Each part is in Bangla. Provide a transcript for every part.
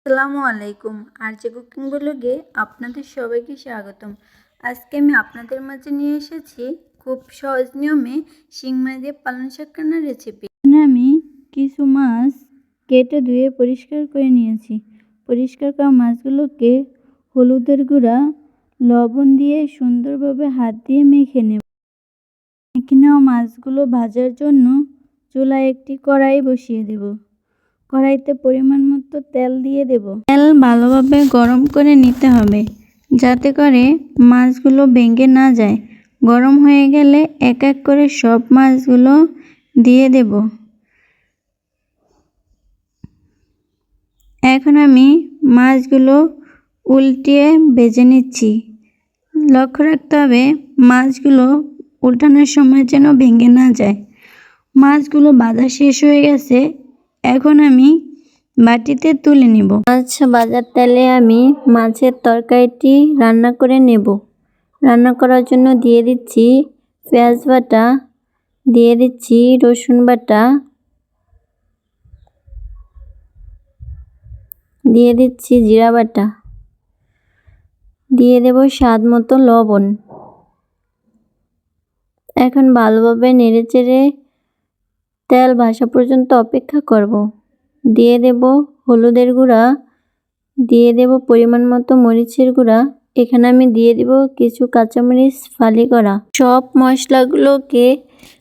আসসালামু আলাইকুম। আরজে কুকিং ব্লগে আপনাদের সবাইকে স্বাগতম। আজকে আমি আপনাদের মাঝে নিয়ে এসেছি খুব সহজ নিয়মে শিং মাছ দিয়ে পালং শাক রান্নার রেসিপি। আমি কিছু মাছ কেটে ধুয়ে পরিষ্কার করে নিয়েছি। পরিষ্কার করা মাছগুলোকে হলুদের গুঁড়া, লবণ দিয়ে সুন্দরভাবে হাত দিয়ে মেখে নেব। মেখে নেওয়া মাছগুলো ভাজার জন্য চুলায় একটি কড়াই বসিয়ে দেব। কড়াইতে পরিমাণ মতো তেল দিয়ে দেব। তেল ভালোভাবে গরম করে নিতে হবে যাতে করে মাছগুলো ভেঙে না যায়। গরম হয়ে গেলে এক এক করে সব মাছগুলো দিয়ে দেব। এখন আমি মাছগুলো উল্টিয়ে ভেজে নিচ্ছি। লক্ষ্য রাখতে হবে মাছগুলো উল্টানোর সময় যেন ভেঙে না যায়। মাছগুলো ভাজা শেষ হয়ে গেছে। এখন আমি বাটিতে তুলে নিব। মাছ ভাজার তেলে আমি মাছের তরকারিটি রান্না করে নেব। রান্না করার জন্য দিয়ে দিচ্ছি পেঁয়াজ বাটা, দিয়ে দিচ্ছি রসুন বাটা, দিয়ে দিচ্ছি জিরা বাটা, দিয়ে দেব স্বাদ মতো লবণ। এখন ভালোভাবে নেড়েচেড়ে তেল ভাসা পর্যন্ত অপেক্ষা করব। দিয়ে দেব হলুদের গুঁড়া, দিয়ে দেব পরিমাণ মতো মরিচের গুঁড়া। এখানে আমি দিয়ে দেব কিছু কাঁচামরিচ ফালি করা। সব মশলাগুলোকে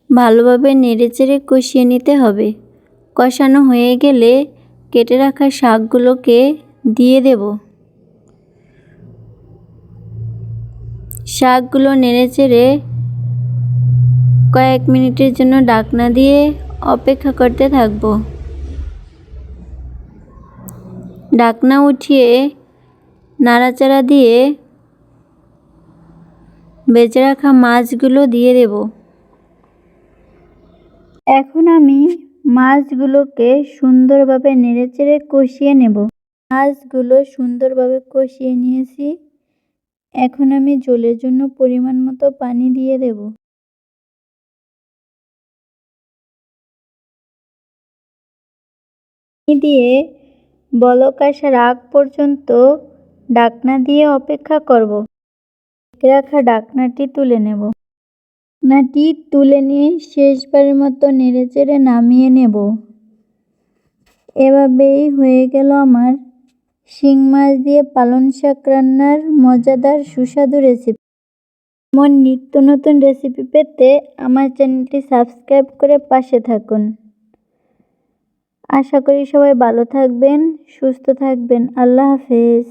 ভালোভাবে নেড়েচেড়ে কষিয়ে নিতে হবে। কষানো হয়ে গেলে কেটে রাখা শাকগুলোকে দিয়ে দেব। শাকগুলো নেড়েচেড়ে কয়েক মিনিটের জন্য ঢাকনা দিয়ে অপেক্ষা করতে থাকব। ঢাকনা উঠিয়ে নাড়াচাড়া দিয়ে ভেজে রাখা মাছগুলো দিয়ে দেব। এখন আমি মাছগুলোকে সুন্দরভাবে নেড়েচেড়ে কষিয়ে নেব। মাছগুলো সুন্দরভাবে কষিয়ে নিয়েছি। এখন আমি ঝোলের জন্য পরিমাণ মতো পানি দিয়ে দেব। দিয়ে বলক আসার আগ পর্যন্ত ঢাকনা দিয়ে অপেক্ষা করব। রাখা ঢাকনাটি তুলে নেব। ঢাকনাটি তুলে নিয়ে শেষবারের মতো নেড়েচেড়ে নামিয়ে নেব। এভাবেই হয়ে গেল আমার শিং মাছ দিয়ে পালং শাক রান্নার মজাদার সুস্বাদু রেসিপি। এমন নিত্য নতুন রেসিপি পেতে আমার চ্যানেলটি সাবস্ক্রাইব করে পাশে থাকুন। আশা করি সবাই ভালো থাকবেন, সুস্থ থাকবেন। আল্লাহ হাফেজ।